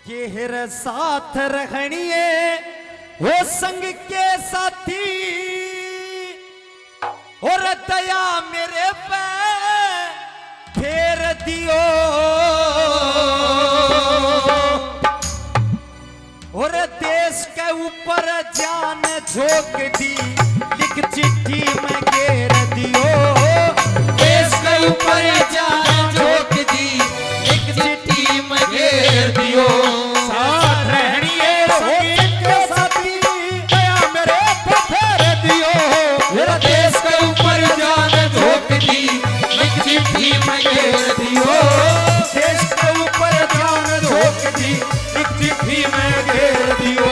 के हिर साथ रहनिए वो संग के साथी और दया मेरे पे फेर दियो और देश के ऊपर जान झोंक दी लिख चिट्ठी में घेर दियो देश के ऊपर जान झोंक दी लिख चिट्ठी में घेर दियो साथ रहनिए के साथी दया मेरे पे फेर दियो मेरा देश के ऊपर जान झोंक दी लिख चिट्ठी में घेर दियो देश के ऊपर जान झोंक दी लिख चिट्ठी में घेर दियो।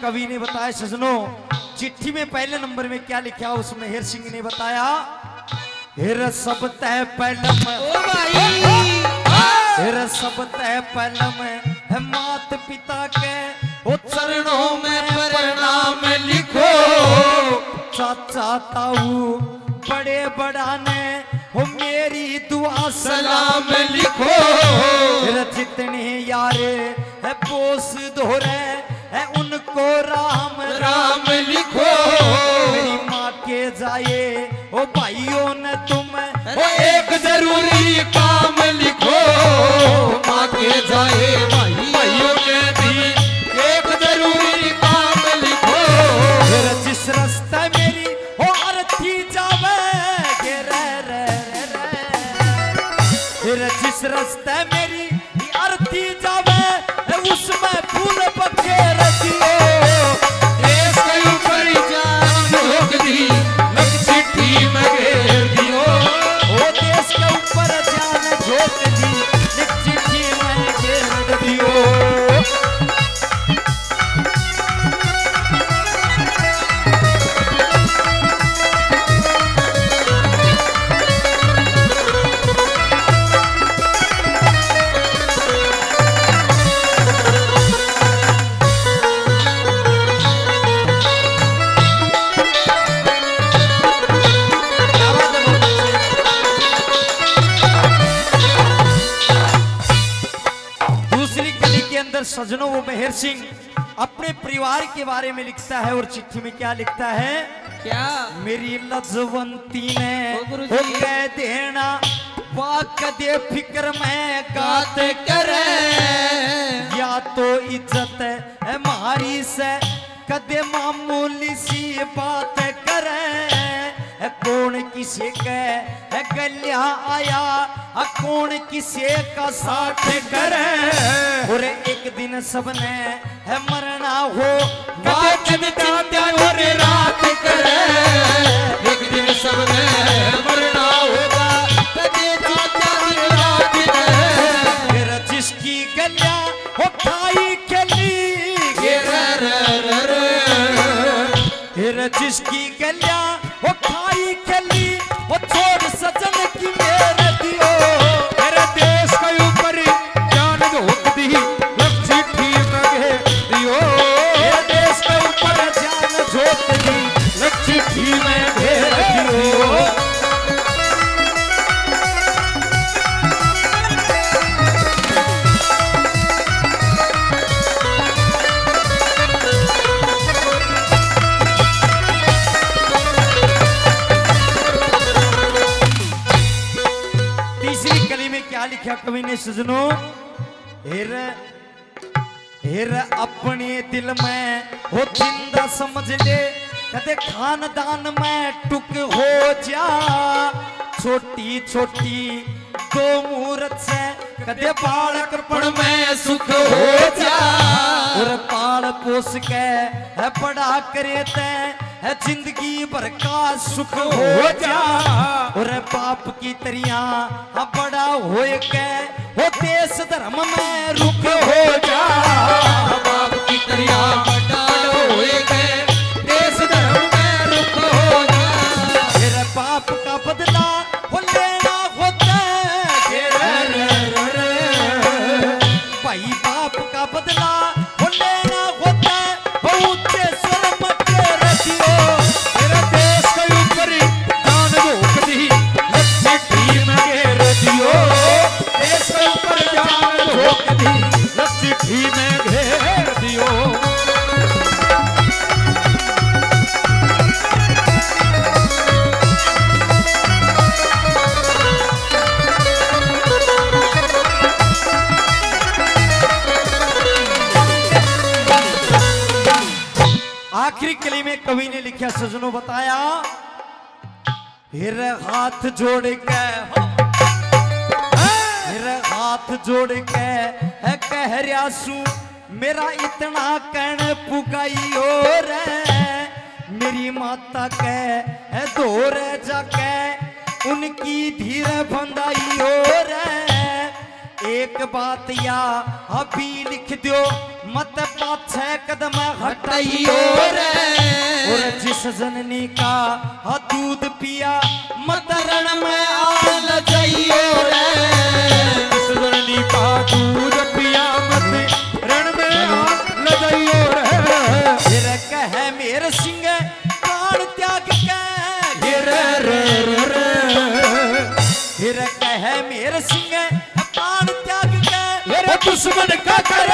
कवि ने बताया सजनों चिट्ठी में पहले नंबर में क्या लिखा उसमें हेर सिंह ने बताया हेर सब तय पहलम हेर सब तय पहलम है मात पिता के ओ चरणों में प्रणाम लिखो चाचा ताऊ बड़े बड़ा ने हो मेरी दुआ सलाम लिखो हेर जितने यारे है बोस दोहरे है उनको राम राम लिखो मेरी माँ के जाए ओ भाइयों ने तुम ओ एक जरूरी काम लिखो माँ के जाए भाइयों के भी एक जरूरी काम लिखो फिर जिस रास्ते मेरी ओ अर्थी जावे फिर जिस रास्ते मेरी अर्थी जावे उसमें फूल पके रखियो देश के ऊपर जान झोंक दी लिख चिट्ठी में घेर दियो ओ देश के ऊपर जान झोंक दी लिख चिट्ठी में घेर दियो। सजनों वो मेहर सिंह अपने परिवार के बारे में लिखता है और चिट्ठी में क्या लिखता है क्या मेरी लजवंती ने वो कह देना वाक दे फिक्र में गात करे या तो इज्जत है हमारी से कदे मामूली सी बात करे कौन किसे के गलिया आया कौन किसे का साथ करे और एक दिन सबने है मरना हो और रात करे एक दिन सबने मरना होगा फिर जिसकी गलिया हो खाई खली फिर जिसकी गलिया वो खाई खली वो छोड़ सजन की मेरे दियो मेरे देश के ऊपर जान झोंक दी लिख चिट्ठी में घेर दियो मेरे देश के ऊपर जान झोंक दी लिख चिट्ठी में घेर दियो। लिखा कवि ने सजनों हेर हेर अपने दिल में हो जिंदा समझ ले कदे खानदान में टुक हो जा छोटी छोटी दो मूरत से कदे बालकपण में सुख हो जा और पाल पोस के है बड़ा करे ते है जिंदगी भर का सुख हो जा और बाप की तरिया बड़ा हो के हो देश धर्म में रुख हो जा बदला वो लेना होता है बहुत स्वर मटे रखियो मेरे देश के ऊपर जान झोंक दी लच्छी ठी में घेर दियो देश के ऊपर जान झोंक दी लच्छी ठी में घेर दियो आखिरी कली में कवि ने लिखा सजनों बताया हिर हाथ जोड़ के हिर हाथ जोड़ के है कह रहा सू मेरा इतना कहने पुगाई और मेरी माता के है दौर जाके उनकी धीरे बंदाई और एक बात या अभी लिख दो मत पाछे कदम हटाइयो और जिस जननी का दूध पिया मत रण में आल जाइयो जिस जननी का दूध पिया मत रण में आल जाइयो फिर कह मेरे सिंह प्राण त्याग के फिर कह मेरे सिंह प्राण त्याग के दुश्मन का कर